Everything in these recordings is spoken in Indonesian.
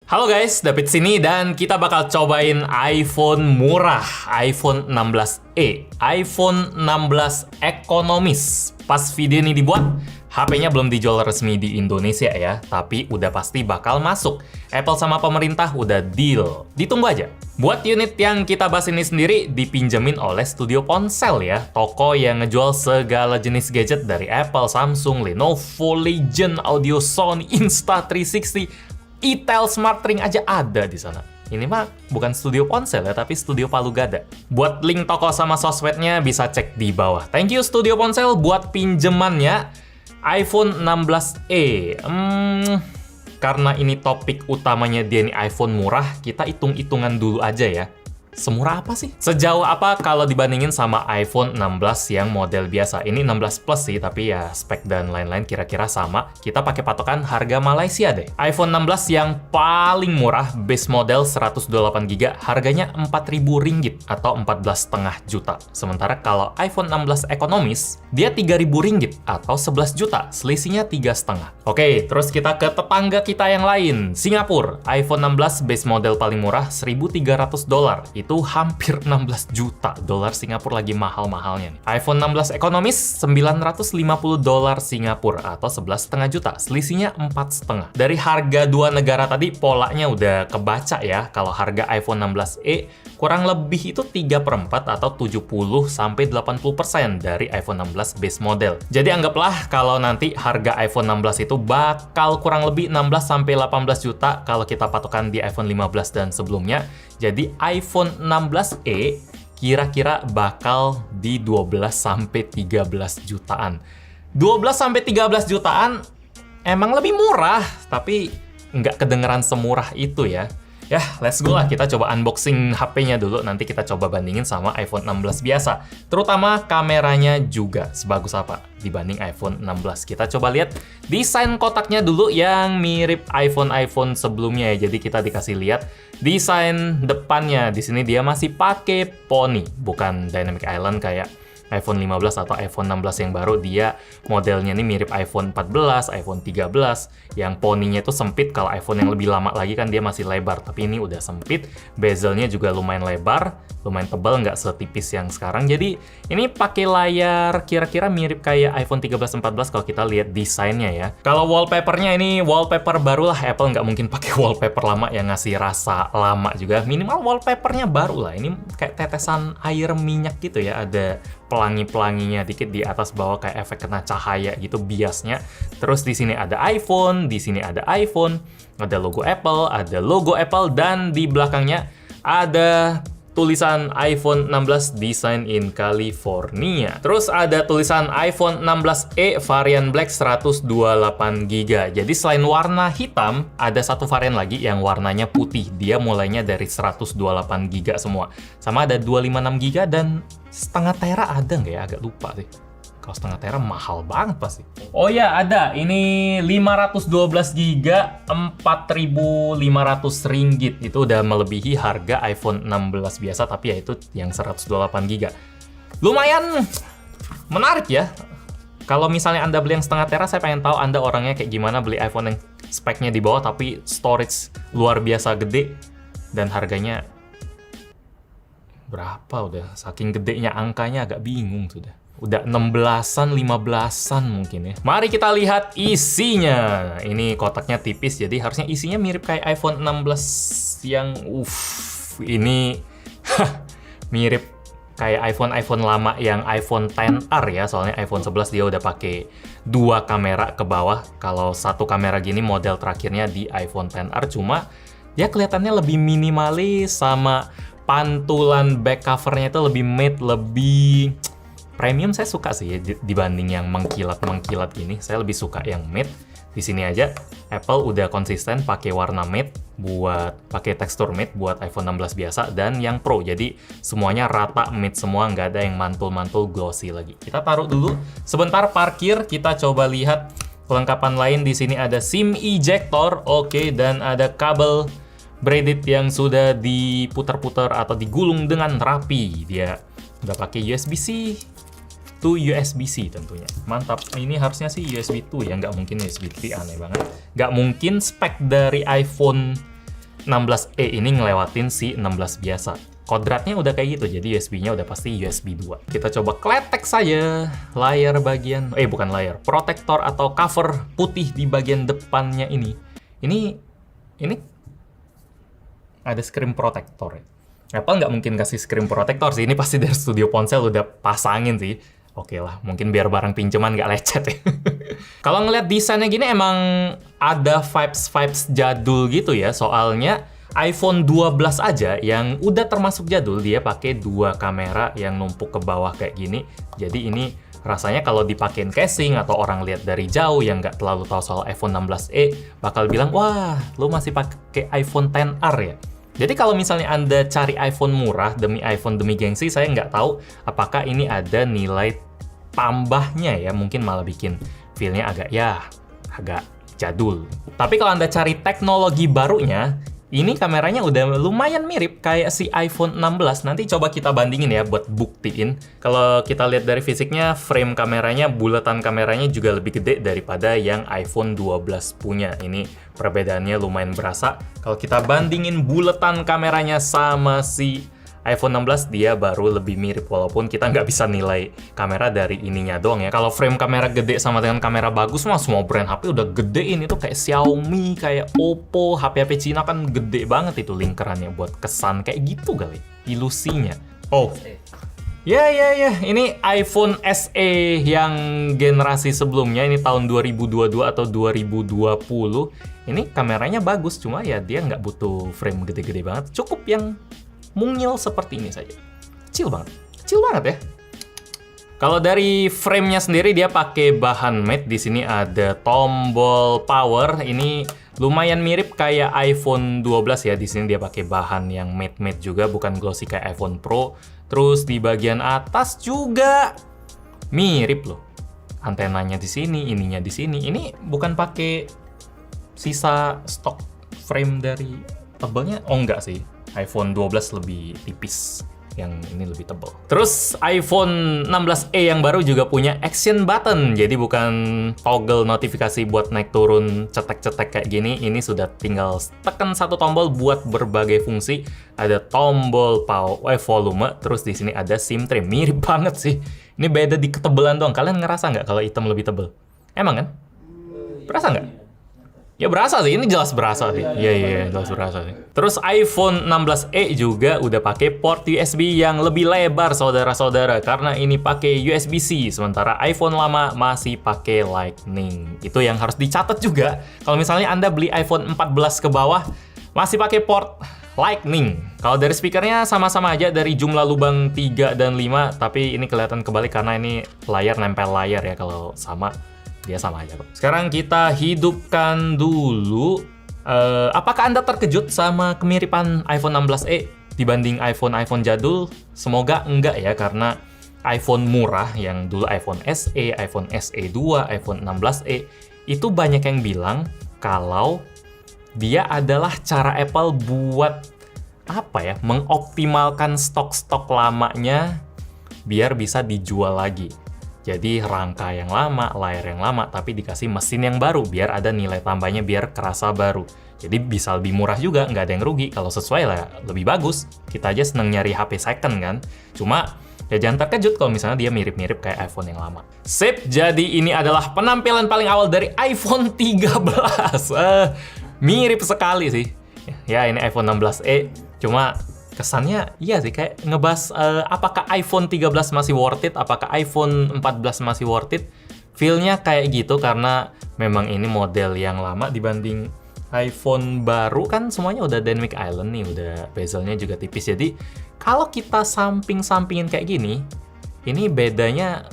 Halo guys, David sini dan kita bakal cobain iPhone murah, iPhone 16e, iPhone 16 ekonomis. Pas video ini dibuat, HP-nya belum dijual resmi di Indonesia ya, tapi udah pasti bakal masuk. Apple sama pemerintah udah deal. Ditunggu aja. Buat unit yang kita bahas ini sendiri dipinjemin oleh Studio Ponsel ya, toko yang ngejual segala jenis gadget dari Apple, Samsung, Lenovo, Legend, Audio, Sony, Insta360, itel Smart Ring aja ada di sana. Ini mah bukan Studio Ponsel ya, tapi Studio Palu Gada. Buat link toko sama sosmednya bisa cek di bawah. Thank you Studio Ponsel buat pinjemannya iPhone 16e. Karena ini topik utamanya dia nih iPhone murah, kita hitung-hitungan dulu aja ya. Semurah apa sih? Sejauh apa kalau dibandingin sama iPhone 16 yang model biasa? Ini 16 Plus sih, tapi ya spek dan lain-lain kira-kira sama. Kita pakai patokan harga Malaysia deh. iPhone 16 yang paling murah, base model 128GB, harganya Rp4.000 atau 14,5 juta. Sementara kalau iPhone 16 ekonomis, dia Rp3.000 atau 11 juta, selisihnya 3,5. Oke, terus kita ke tetangga kita yang lain, Singapura. iPhone 16 base model paling murah $1.300. Itu hampir 16 juta dolar Singapura, lagi mahal-mahalnya nih. iPhone 16 ekonomis $950 Singapura atau 11,5 juta, selisihnya 4,5. Dari harga dua negara tadi polanya udah kebaca ya. Kalau harga iPhone 16e kurang lebih itu 3/4 atau 70-80% dari iPhone 16 base model. Jadi anggaplah kalau nanti harga iPhone 16 itu bakal kurang lebih 16-18 juta kalau kita patokan di iPhone 15 dan sebelumnya. Jadi iPhone 16e kira-kira bakal di 12-13 jutaan. 12-13 jutaan emang lebih murah, tapi nggak kedengeran semurah itu ya. Ya, let's go lah, kita coba unboxing HP-nya dulu, nanti kita coba bandingin sama iPhone 16 biasa. Terutama kameranya juga sebagus apa dibanding iPhone 16. Kita coba lihat desain kotaknya dulu yang mirip iPhone sebelumnya ya. Jadi kita dikasih lihat desain depannya. Di sini dia masih pakai poni, bukan Dynamic Island kayak iPhone 15 atau iPhone 16 yang baru. Dia modelnya ini mirip iPhone 14, iPhone 13, yang poninya itu sempit. Kalau iPhone yang lebih lama lagi kan dia masih lebar, tapi ini udah sempit. Bezelnya juga lumayan lebar, lumayan tebal, nggak setipis yang sekarang. Jadi ini pakai layar kira-kira mirip kayak iPhone 13, 14 kalau kita lihat desainnya ya. Kalau wallpapernya ini wallpaper baru lah, Apple nggak mungkin pakai wallpaper lama yang ngasih rasa lama juga. Minimal wallpapernya baru lah. Ini kayak tetesan air minyak gitu ya, ada pelangi-pelanginya dikit di atas bawah kayak efek kena cahaya gitu biasnya. Terus di sini ada iPhone, di sini ada iPhone, ada logo Apple dan di belakangnya ada tulisan iPhone 16 Design in California. Terus ada tulisan iPhone 16e varian Black 128GB. Jadi selain warna hitam, ada satu varian lagi yang warnanya putih. Dia mulainya dari 128GB semua. Sama ada 256GB dan setengah tera ada nggak ya? Agak lupa sih. Kalau setengah tera mahal banget pasti. Oh ya, ada. Ini 512GB, Rp4.500. Itu udah melebihi harga iPhone 16 biasa, tapi ya itu yang 128GB. Lumayan menarik ya. Kalau misalnya Anda beli yang setengah tera, saya pengen tahu Anda orangnya kayak gimana beli iPhone yang speknya di bawah, tapi storage luar biasa gede, dan harganya berapa udah. Saking gedenya angkanya agak bingung sudah. Udah 16-an, 15-an mungkin ya. Mari kita lihat isinya. Ini kotaknya tipis, jadi harusnya isinya mirip kayak iPhone 16 yang ini mirip kayak iPhone lama yang iPhone XR ya. Soalnya iPhone 11 dia udah pakai 2 kamera ke bawah. Kalau satu kamera gini model terakhirnya di iPhone XR, cuma dia kelihatannya lebih minimalis sama pantulan back covernya itu lebih matte, lebih premium. Saya suka sih ya, dibanding yang mengkilat-mengkilat gini. Saya lebih suka yang matte. Di sini aja Apple udah konsisten pakai warna matte buat pakai tekstur matte buat iPhone 16 biasa dan yang Pro. Jadi semuanya rata matte semua, nggak ada yang mantul-mantul glossy lagi. Kita taruh dulu. Sebentar parkir, kita coba lihat kelengkapan lain. Di sini ada SIM ejector, oke, dan ada kabel braided yang sudah diputar-putar atau digulung dengan rapi. Dia udah pakai USB-C to USB-C tentunya. Mantap. Ini harusnya sih USB 2 ya, nggak mungkin USB 3, aneh banget. Nggak mungkin spek dari iPhone 16E ini ngelewatin si 16 biasa. Kodratnya udah kayak gitu, jadi USB-nya udah pasti USB 2. Kita coba kletek saja layar bagian, bukan layar, protektor atau cover putih di bagian depannya ini. Ini ada screen protector ya. Apple nggak mungkin kasih screen protector sih, ini pasti dari studio ponsel udah pasangin sih. Oke lah, mungkin biar barang pinjaman nggak lecet ya. Kalau ngeliat desainnya gini emang ada vibes jadul gitu ya, soalnya iPhone 12 aja yang udah termasuk jadul, dia pakai 2 kamera yang numpuk ke bawah kayak gini. Jadi ini rasanya kalau dipakein casing atau orang lihat dari jauh yang nggak terlalu tahu soal iPhone 16e bakal bilang, wah, lu masih pakai iPhone XR ya? Jadi kalau misalnya Anda cari iPhone murah demi iPhone demi gengsi, saya nggak tahu apakah ini ada nilai tambahnya ya, mungkin malah bikin feel-nya agak jadul. Tapi kalau Anda cari teknologi barunya, ini kameranya udah lumayan mirip kayak si iPhone 16. Nanti coba kita bandingin ya buat buktiin. Kalau kita lihat dari fisiknya, frame kameranya, bulatan kameranya juga lebih gede daripada yang iPhone 12 punya. Ini perbedaannya lumayan berasa. Kalau kita bandingin bulatan kameranya sama si iPhone 16, dia baru lebih mirip, walaupun kita nggak bisa nilai kamera dari ininya doang ya. Kalau frame kamera gede sama dengan kamera bagus mah semua brand HP udah gedein. Itu kayak Xiaomi, kayak Oppo, HP-HP Cina kan gede banget itu lingkarannya buat kesan kayak gitu kali, ilusinya. Oh, ya, ini iPhone SE yang generasi sebelumnya, ini tahun 2022 atau 2020. Ini kameranya bagus, cuma ya dia nggak butuh frame gede-gede banget, cukup yang mungil seperti ini saja. Kecil banget ya. Kalau dari frame-nya sendiri dia pakai bahan matte. Di sini ada tombol power. Ini lumayan mirip kayak iPhone 12 ya. Di sini dia pakai bahan yang matte juga, bukan glossy kayak iPhone Pro. Terus di bagian atas juga mirip loh. Antenanya di sini, ininya di sini. Ini bukan pakai sisa stok frame dari tebelnya? Oh enggak sih. iPhone 12 lebih tipis, yang ini lebih tebal. Terus iPhone 16e yang baru juga punya action button, jadi bukan toggle notifikasi buat naik turun cetek-cetek kayak gini. Ini sudah tinggal tekan satu tombol buat berbagai fungsi. Ada tombol volume, terus di sini ada SIM tray. Mirip banget sih. Ini beda di ketebalan doang. Kalian ngerasa nggak kalau hitam lebih tebal? Emang kan? Berasa nggak? Ya berasa sih, ini jelas berasa sih. Iya, jelas berasa sih. Terus iPhone 16e juga udah pakai port USB yang lebih lebar, saudara-saudara, karena ini pakai USB-C, sementara iPhone lama masih pakai Lightning. Itu yang harus dicatat juga. Kalau misalnya Anda beli iPhone 14 ke bawah, masih pakai port Lightning. Kalau dari speakernya sama-sama aja dari jumlah lubang 3 dan 5, tapi ini kelihatan kebalik karena ini layar nempel layar ya. Kalau sama, dia sama aja kok. Sekarang kita hidupkan dulu. Apakah Anda terkejut sama kemiripan iPhone 16e dibanding iPhone jadul? Semoga enggak ya, karena iPhone murah yang dulu iPhone SE, iPhone SE 2, iPhone 16e, itu banyak yang bilang kalau dia adalah cara Apple buat mengoptimalkan stok-stok lamanya biar bisa dijual lagi. Jadi rangka yang lama, layar yang lama, tapi dikasih mesin yang baru, biar ada nilai tambahnya, biar kerasa baru. Jadi bisa lebih murah juga, nggak ada yang rugi. Kalau sesuai lah, lebih bagus. Kita aja seneng nyari HP second kan. Cuma, ya jangan terkejut kalau misalnya dia mirip-mirip kayak iPhone yang lama. Sip, jadi ini adalah penampilan paling awal dari iPhone 13. Mirip sekali sih. Ya, ini iPhone 16e, cuma kesannya iya sih, kayak ngebahas apakah iPhone 13 masih worth it, apakah iPhone 14 masih worth it. Feel-nya kayak gitu karena memang ini model yang lama dibanding iPhone baru kan semuanya udah dynamic island nih, udah bezelnya juga tipis. Jadi kalau kita samping-sampingin kayak gini, ini bedanya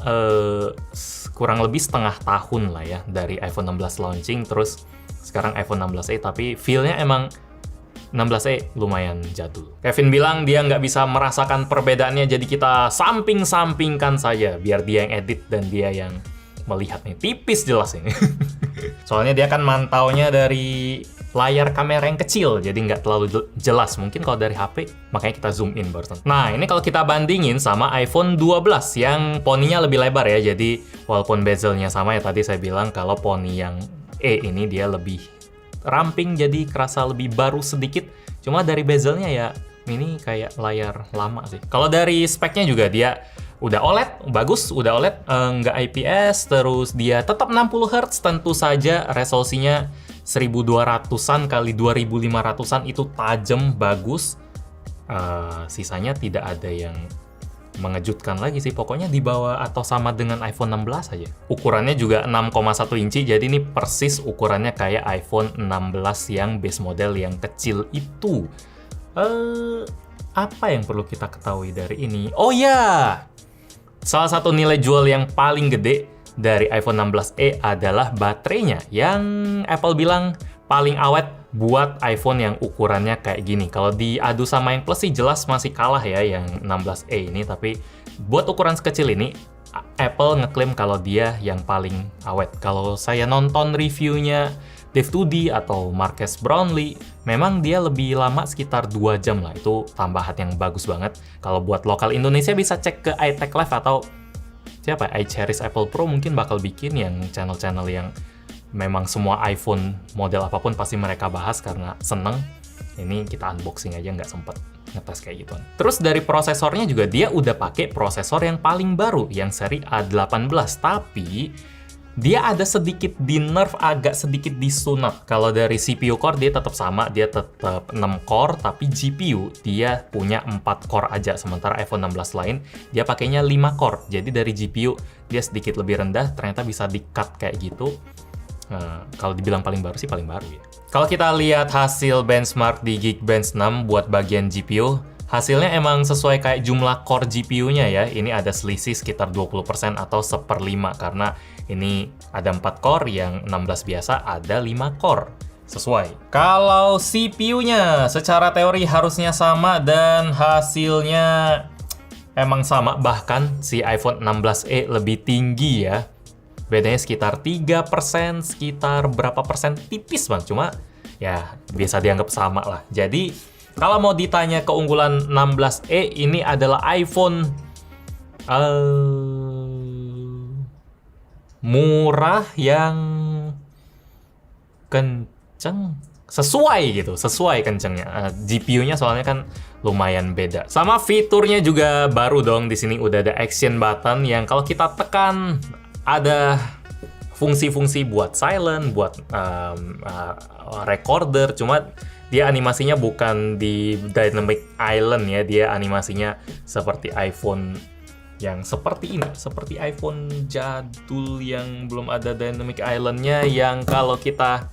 kurang lebih setengah tahun lah ya dari iPhone 16 launching terus sekarang iPhone 16e, tapi feel-nya emang 16e lumayan jadul. Kevin bilang dia nggak bisa merasakan perbedaannya, jadi kita samping-sampingkan saja biar dia yang edit dan dia yang melihat nih. Tipis jelas ini. Soalnya dia kan mantaunya dari layar kamera yang kecil, jadi nggak terlalu jelas. Mungkin kalau dari HP, makanya kita zoom in barusan. Nah, ini kalau kita bandingin sama iPhone 12 yang poninya lebih lebar ya. Jadi walaupun bezelnya sama ya, tadi saya bilang kalau poni yang E ini dia lebih ramping jadi kerasa lebih baru sedikit. Cuma dari bezelnya ya ini kayak layar lama sih. Kalau dari speknya juga dia udah OLED, bagus, udah OLED, nggak IPS, terus dia tetap 60 Hz, tentu saja resolusinya 1200-an kali 2500-an itu tajam, bagus. Sisanya tidak ada yang mengejutkan lagi sih, pokoknya di bawah atau sama dengan iPhone 16 aja. Ukurannya juga 6,1 inci, jadi ini persis ukurannya kayak iPhone 16 yang base model yang kecil itu. Apa yang perlu kita ketahui dari ini? Oh ya, salah satu nilai jual yang paling gede dari iPhone 16e adalah baterainya, yang Apple bilang paling awet buat iPhone yang ukurannya kayak gini. Kalau diadu sama yang Plus sih jelas masih kalah ya yang 16e ini, tapi buat ukuran sekecil ini Apple ngeklaim kalau dia yang paling awet. Kalau saya nonton reviewnya Dev2D atau Marques Brownlee, memang dia lebih lama sekitar 2 jam lah. Itu tambahan yang bagus banget. Kalau buat lokal Indonesia bisa cek ke iTech Live atau siapa iCheris Apple Pro mungkin bakal bikin yang channel-channel yang memang semua iPhone model apapun pasti mereka bahas karena seneng. Ini kita unboxing aja, nggak sempet ngetes kayak gitu. Terus dari prosesornya juga dia udah pakai prosesor yang paling baru, yang seri A18, tapi dia ada sedikit di nerf, agak sedikit disunat. Kalau dari CPU core dia tetap sama, dia tetap 6 core, tapi GPU dia punya 4 core aja. Sementara iPhone 16 lain dia pakainya 5 core. Jadi dari GPU dia sedikit lebih rendah, ternyata bisa di-cut kayak gitu. Kalau dibilang paling baru sih paling baru ya. Kalau kita lihat hasil benchmark di Geekbench 6 buat bagian GPU, hasilnya emang sesuai kayak jumlah core GPU-nya ya. Ini ada selisih sekitar 20% atau 1/5 karena ini ada 4 core, yang 16 biasa ada 5 core. Sesuai. Kalau CPU-nya secara teori harusnya sama dan hasilnya emang sama, bahkan si iPhone 16e lebih tinggi ya. Bedanya sekitar 3%, sekitar berapa persen, tipis bang, cuma ya biasa dianggap sama lah. Jadi kalau mau ditanya keunggulan 16e, ini adalah iPhone murah yang kenceng, sesuai gitu, sesuai kencengnya. GPU-nya soalnya kan lumayan beda. Sama fiturnya juga baru dong. Di sini udah ada action button yang kalau kita tekan ada fungsi-fungsi buat silent, buat recorder. Cuma dia animasinya bukan di dynamic island ya, dia animasinya seperti iPhone yang seperti ini, seperti iPhone jadul yang belum ada dynamic island-nya, yang kalau kita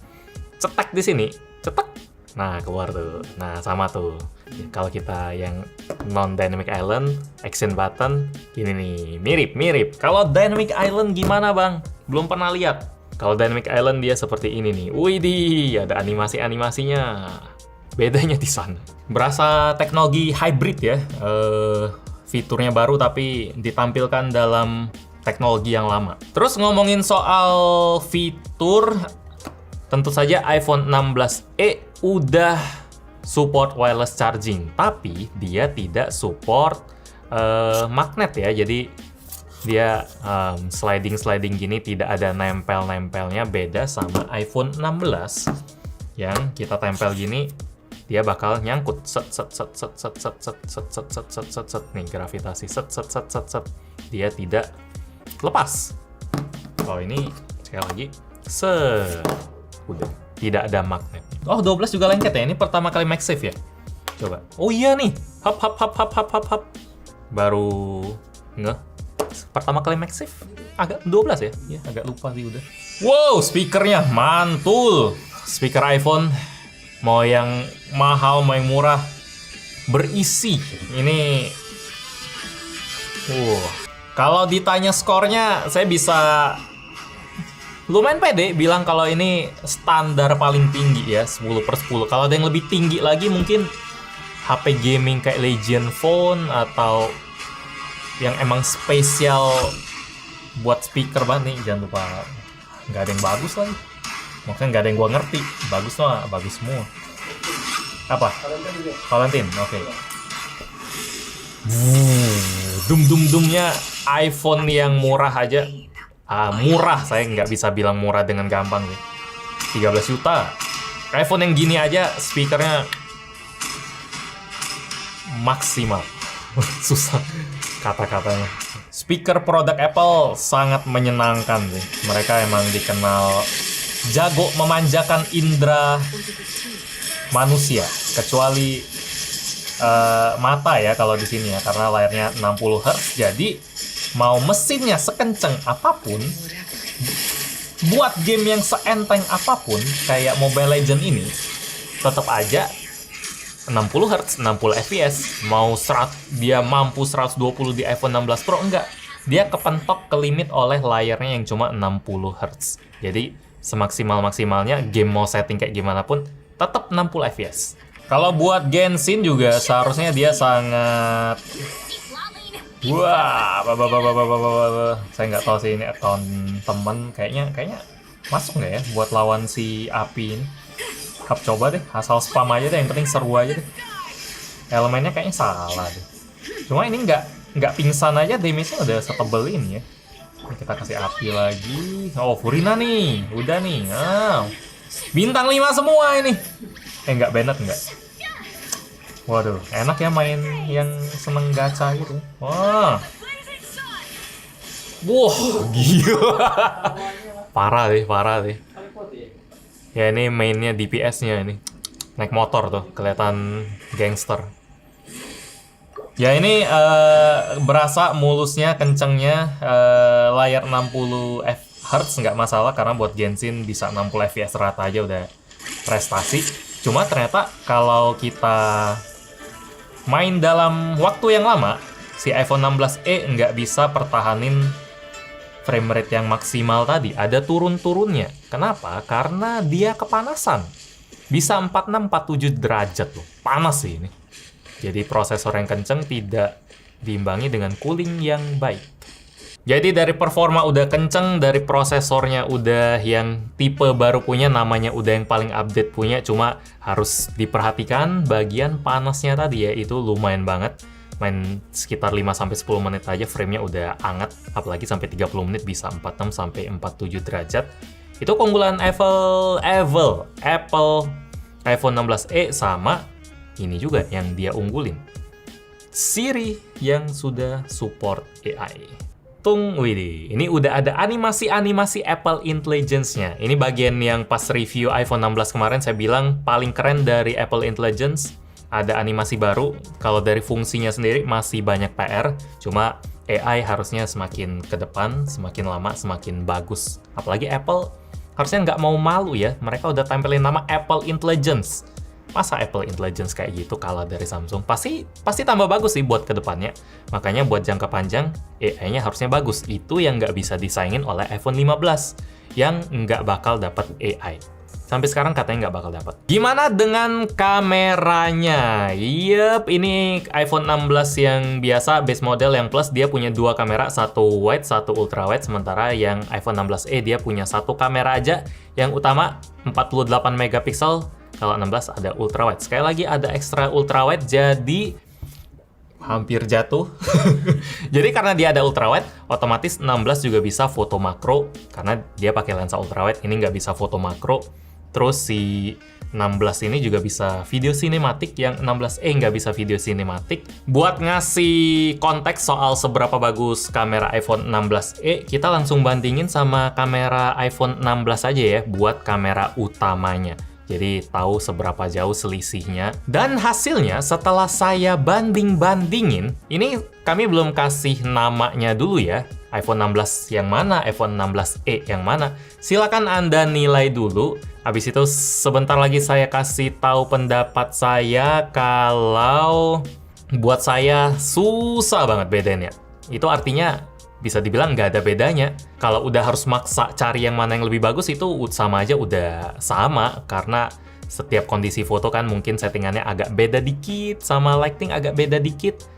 cetak di sini, cetak, nah keluar tuh. Nah sama tuh. Kalau kita yang non dynamic island, action button, gini nih, mirip-mirip. Kalau dynamic island gimana bang? Belum pernah lihat. Kalau dynamic island dia seperti ini nih. Widih, ada animasi-animasinya. Bedanya di sana. Berasa teknologi hybrid ya. Fiturnya baru tapi ditampilkan dalam teknologi yang lama. Terus ngomongin soal fitur, tentu saja iPhone 16e udah support wireless charging, tapi dia tidak support magnet ya. Jadi dia sliding gini, tidak ada nempel-nempelnya, beda sama iPhone 16 yang kita tempel gini dia bakal nyangkut set nih, gravitasi set dia tidak lepas. Kalau ini sekali lagi udah tidak ada magnet. Oh, 12 juga lengket ya. Ini pertama kali MagSafe ya. Coba. Oh iya nih. Hap. Baru ngeh. Pertama kali MagSafe. Agak 12 ya. Ya, agak lupa sih udah. Wow, speakernya mantul. Speaker iPhone mau yang mahal, mau yang murah, berisi. Ini kalau ditanya skornya, saya bisa lumayan pede bilang kalau ini standar paling tinggi ya, 10/10. Kalau ada yang lebih tinggi lagi mungkin HP gaming kayak Legion Phone atau yang emang spesial buat speaker banget nih. Jangan lupa, nggak ada yang bagus lagi. Maksudnya nggak ada yang gua ngerti. Bagus mah bagus semua. Apa? Valentine, oke. Dum-dum-dumnya iPhone yang murah aja. Murah, saya nggak bisa bilang murah dengan gampang sih. 13 juta. iPhone yang gini aja speakernya maksimal. Susah kata-katanya. Speaker produk Apple sangat menyenangkan sih. Mereka emang dikenal jago memanjakan indera manusia, kecuali mata ya kalau di sini ya, karena layarnya 60 Hz. Jadi mau mesinnya sekenceng apapun, buat game yang seenteng apapun kayak Mobile Legends ini, tetap aja 60 Hz, 60 fps. Mau dia mampu 120 di iPhone 16 Pro, enggak. Dia kepentok ke limit oleh layarnya yang cuma 60 Hz. Jadi semaksimal-maksimalnya game mau setting kayak gimana pun tetap 60 fps. Kalau buat Genshin juga seharusnya dia sangat... Wah, saya nggak tahu sih ini account temen, kayaknya masuk nggak ya buat lawan si Api ini. Coba deh, asal spam aja deh, yang penting seru aja deh. Elemennya kayaknya salah deh. Cuma ini nggak pingsan aja, damage-nya udah setebel ini ya. Ini kita kasih Api lagi. Oh, Furina nih, udah nih. Bintang 5 semua ini. Nggak Bennett nggak. Waduh, enak ya main yang seneng gacha gitu. Wah, gila. Parah deh. Ya ini mainnya DPS-nya ini. Naik motor tuh, kelihatan gangster. Ya ini berasa mulusnya, kencengnya, layar 60 Hz nggak masalah karena buat Genshin bisa 60 fps rata aja udah prestasi. Cuma ternyata kalau kita main dalam waktu yang lama, si iPhone 16e nggak bisa pertahanin frame rate yang maksimal tadi. Ada turun-turunnya. Kenapa? Karena dia kepanasan. Bisa 46-47 derajat loh. Panas sih ini. Jadi prosesor yang kenceng tidak diimbangi dengan cooling yang baik. Jadi dari performa udah kenceng, dari prosesornya udah yang tipe baru punya, namanya udah yang paling update punya, cuma harus diperhatikan bagian panasnya tadi ya, itu lumayan banget. Main sekitar 5-10 menit aja frame-nya udah anget, apalagi sampai 30 menit bisa 46-47 derajat. Itu keunggulan Apple iPhone 16e sama ini juga yang dia unggulin. Siri yang sudah support AI. Widih, ini udah ada animasi-animasi Apple Intelligence-nya. Ini bagian yang pas review iPhone 16 kemarin saya bilang paling keren dari Apple Intelligence. Ada animasi baru. Kalau dari fungsinya sendiri masih banyak PR. Cuma AI harusnya semakin ke depan, semakin lama, semakin bagus. Apalagi Apple harusnya nggak mau malu ya. Mereka udah tempelin nama Apple Intelligence. Masa Apple Intelligence kayak gitu kalah dari Samsung? Pasti tambah bagus sih buat kedepannya. Makanya buat jangka panjang, AI-nya harusnya bagus. Itu yang nggak bisa disaingin oleh iPhone 15, yang nggak bakal dapat AI. Sampai sekarang katanya nggak bakal dapat. Gimana dengan kameranya? Yep, ini iPhone 16 yang biasa, base model yang plus, dia punya dua kamera, satu wide, satu ultra wide. Sementara yang iPhone 16e dia punya satu kamera aja, yang utama 48 megapiksel. Kalau 16 ada ultrawide. Sekali lagi ada extra ultrawide, jadi hampir jatuh. Jadi karena dia ada ultrawide, otomatis 16 juga bisa foto makro. Karena dia pakai lensa ultrawide, ini nggak bisa foto makro. Terus si 16 ini juga bisa video sinematik, yang 16e nggak bisa video sinematik. Buat ngasih konteks soal seberapa bagus kamera iPhone 16e, kita langsung bandingin sama kamera iPhone 16 aja ya, buat kamera utamanya. Jadi tahu seberapa jauh selisihnya. Dan hasilnya setelah saya banding-bandingin, ini kami belum kasih namanya dulu ya. iPhone 16 yang mana, iPhone 16e yang mana. Silakan Anda nilai dulu. Habis itu sebentar lagi saya kasih tahu pendapat saya kalau buat saya susah banget bedainnya. Itu artinya bisa dibilang nggak ada bedanya. Kalau udah harus maksa cari yang mana yang lebih bagus, itu sama aja udah sama. Karena setiap kondisi foto kan mungkin settingannya agak beda dikit, sama lighting agak beda dikit.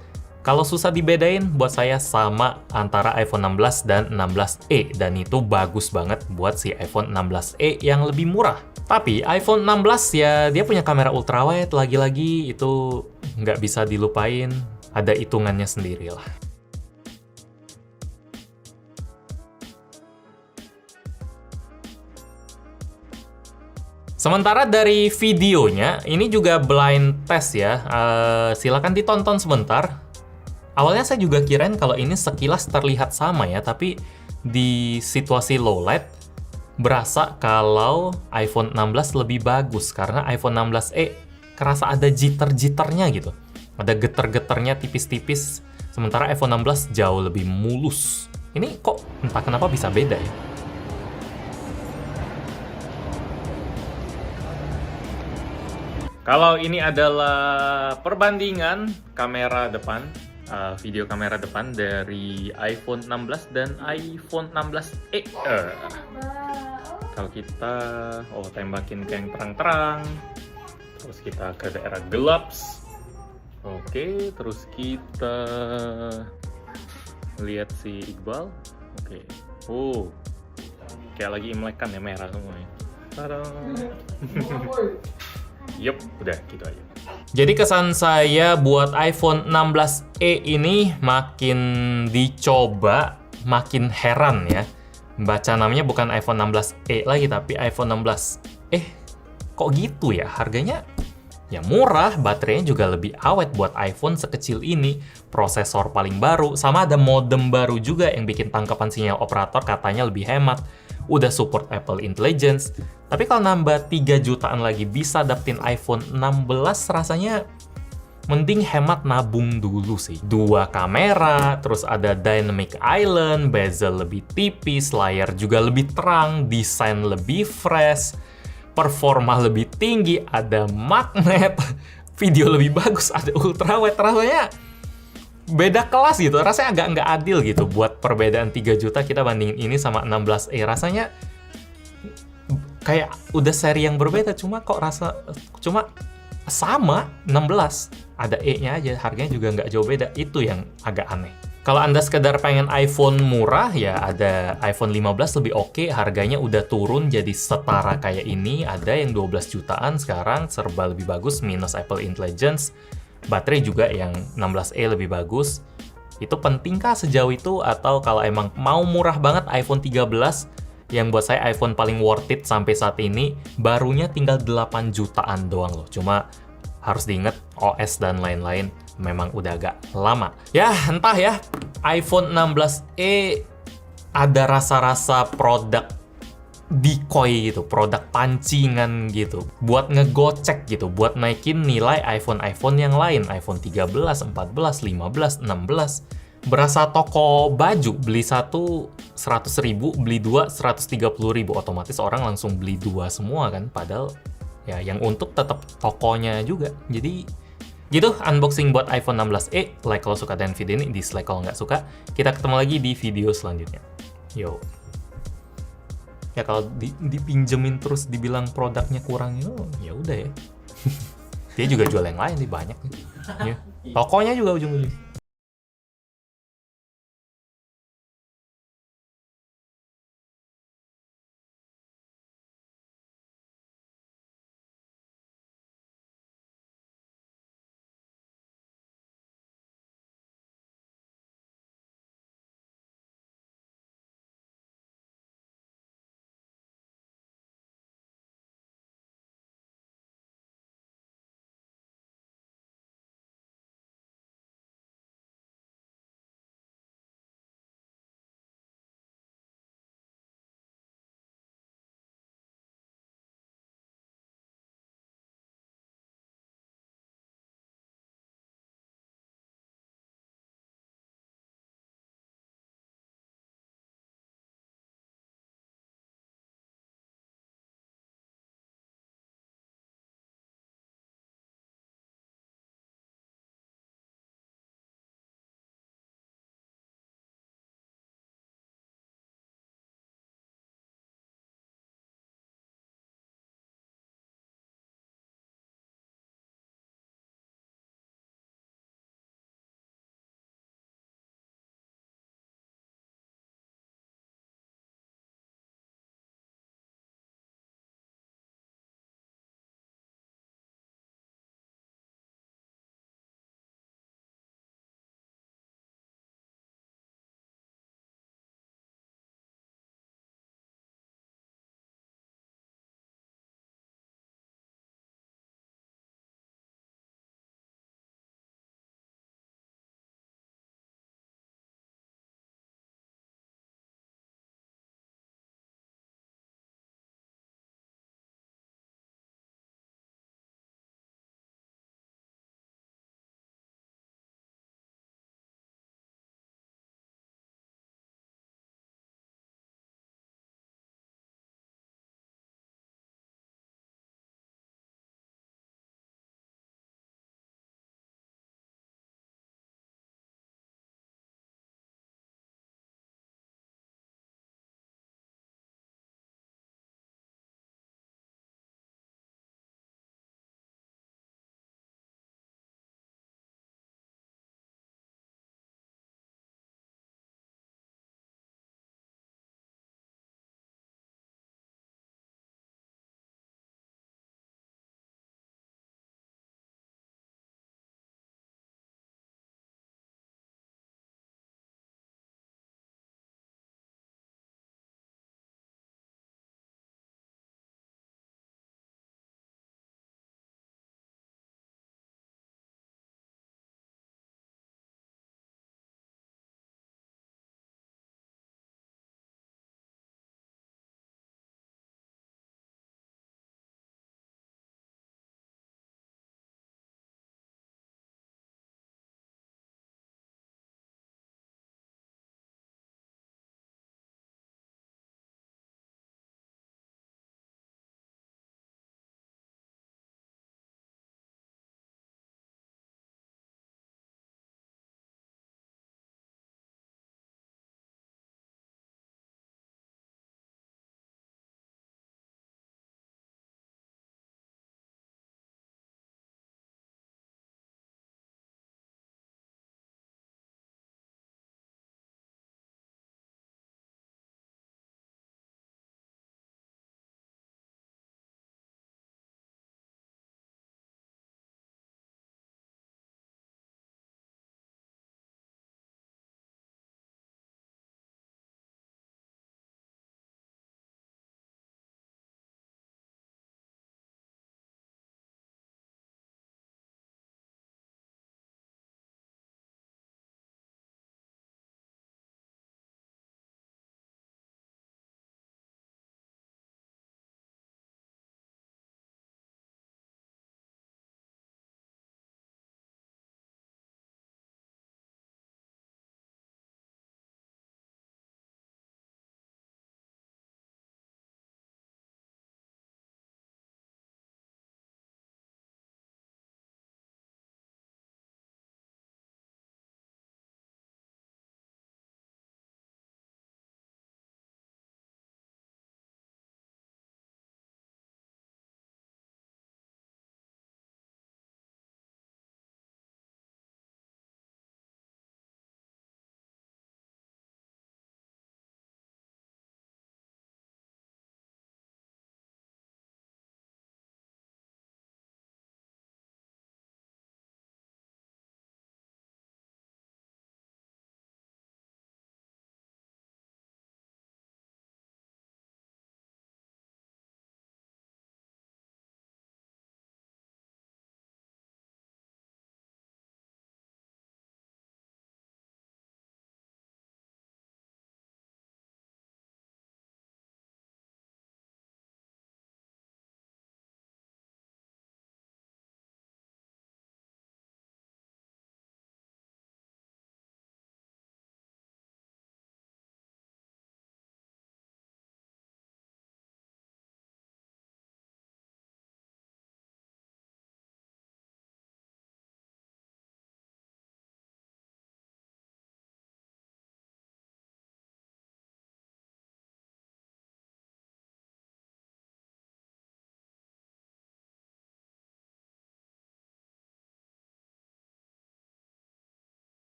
Kalau susah dibedain, buat saya sama antara iPhone 16 dan 16e. Dan itu bagus banget buat si iPhone 16e yang lebih murah. Tapi iPhone 16 ya dia punya kamera ultrawide, lagi-lagi itu nggak bisa dilupain. Ada hitungannya sendiri lah. Sementara dari videonya, ini juga blind test ya. Silakan ditonton sebentar. Awalnya saya juga kirain kalau ini sekilas terlihat sama ya, tapi di situasi low light berasa kalau iPhone 16 lebih bagus karena iPhone 16e kerasa ada jitter-jitternya gitu. Ada geter-geternya tipis-tipis, sementara iPhone 16 jauh lebih mulus. Ini kok entah kenapa bisa beda ya. Kalau ini adalah perbandingan kamera depan, video kamera depan dari iPhone 16 dan iPhone 16e. Kalau kita tembakin ke yang terang-terang, terus kita ke daerah gelap. Oke, terus kita lihat si Iqbal. Oke. Kayak lagi imlekan ya, merah semuanya. Tada. Yup, udah gitu aja. Jadi kesan saya buat iPhone 16e ini makin dicoba, makin heran ya. Baca namanya bukan iPhone 16e lagi, tapi iPhone 16. Kok gitu ya? Harganya ya murah, baterainya juga lebih awet buat iPhone sekecil ini. Prosesor paling baru, sama ada modem baru juga yang bikin tangkapan sinyal operator katanya lebih hemat. Udah support Apple Intelligence. Tapi kalau nambah 3 jutaan lagi bisa dapetin iPhone 16, rasanya mending hemat nabung dulu sih. 2 kamera, terus ada Dynamic Island, bezel lebih tipis, layar juga lebih terang, desain lebih fresh, performa lebih tinggi, ada magnet, video lebih bagus, ada ultrawide. Rasanya beda kelas gitu, rasanya agak nggak adil gitu buat perbedaan 3 juta kita bandingin ini sama 16e. Rasanya kayak udah seri yang berbeda, cuma sama 16, ada E-nya aja, harganya juga nggak jauh beda. Itu yang agak aneh. Kalau Anda sekedar pengen iPhone murah, ya ada iPhone 15 lebih oke, harganya udah turun jadi setara kayak ini, ada yang 12 jutaan sekarang, serba lebih bagus, minus Apple Intelligence. Baterai juga yang 16e lebih bagus. Itu pentingkah sejauh itu? Atau kalau emang mau murah banget, iPhone 13 yang buat saya iPhone paling worth it sampai saat ini, barunya tinggal 8 jutaan doang loh. Cuma harus diingat OS dan lain-lain memang udah agak lama. Ya entah ya, iPhone 16e ada rasa-rasa produk decoy gitu, produk pancingan gitu, buat ngegocek gitu, buat naikin nilai iPhone yang lain, iPhone 13, 14, 15, 16. Berasa toko baju, beli satu 100.000, beli dua 130.000, otomatis orang langsung beli dua semua kan, padahal ya yang untuk tetap tokonya juga. Jadi gitu unboxing buat iPhone 16e. Like kalau suka dengan video ini, dislike kalau nggak suka. Kita ketemu lagi di video selanjutnya. Yo. Ya kalau dipinjemin terus dibilang produknya kurang, ya udah ya. Dia juga jual yang lain nih banyak nih. Ya. Tokonya juga ujung-ujung.